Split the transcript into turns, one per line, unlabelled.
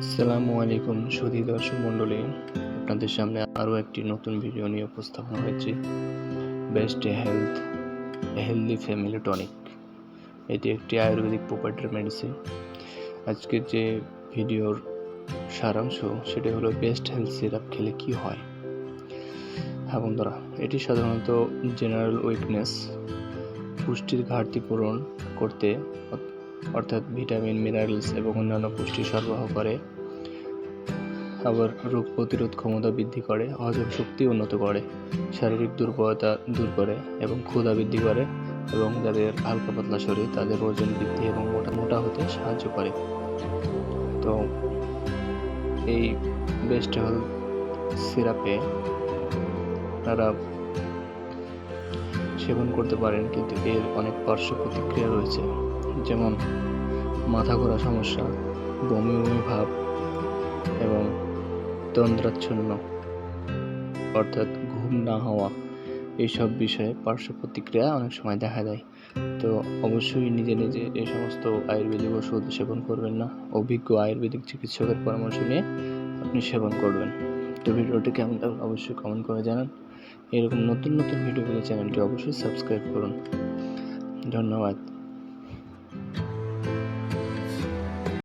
আসসালামু আলাইকুম সুধী দর্শক মণ্ডলী, আপনাদের সামনে আরও একটি নতুন ভিডিও নিয়ে উপস্থাপন হয়েছি। বেস্ট হেলদি ফ্যামিলি টনিক, এটি একটি আয়ুর্বেদিক প্রপার্টির মেডিসিন। আজকের যে ভিডিওর সারাংশ সেটি হলো বেস্ট হেলথ সিরাপ খেলে কি হয়। হ্যাঁ বন্ধুরা, এটি সাধারণত জেনারেল উইকনেস, পুষ্টির ঘাটতি পূরণ করতে অর্থাৎ ভিটামিন, মিনারেলস এবং অন্যান্য পুষ্টি সরবরাহ করে। আবার রোগ প্রতিরোধ ক্ষমতা বৃদ্ধি করে, হজম শক্তি উন্নত করে, শারীরিক দুর্বলতা দূর করে এবং ক্ষুধা বৃদ্ধি করে, এবং যাদের হালকা পাতলা শরীর তাদের ওজন বৃদ্ধি এবং মোটা হতে সাহায্য করে। তো এই বেস্ট হেলথ সিরাপে আপনারা সেবন করতে পারেন, কিন্তু এর অনেক পার্শ্ব প্রতিক্রিয়া রয়েছে, যেমন মাথা ঘোরা সমস্যা, বমি ভাব এবং তন্দ্রাচ্ছন্ন অর্থাৎ ঘুম না হওয়া, এইসব বিষয়ে পার্শ্ব প্রতিক্রিয়া অনেক সময় দেখা দেয়। তো অবশ্যই নিজে নিজে এই সমস্ত আয়ুর্বেদিক ওষুধ সেবন করবেন না, অভিজ্ঞ আয়ুর্বেদিক চিকিৎসকের পরামর্শ নিয়ে আপনি সেবন করবেন। তো ভিডিওটি কেমন লাগলো অবশ্যই কমেন্ট করে জানান। এরকম নতুন ভিডিও পেলে চ্যানেলটি অবশ্যই সাবস্ক্রাইব করুন। ধন্যবাদ।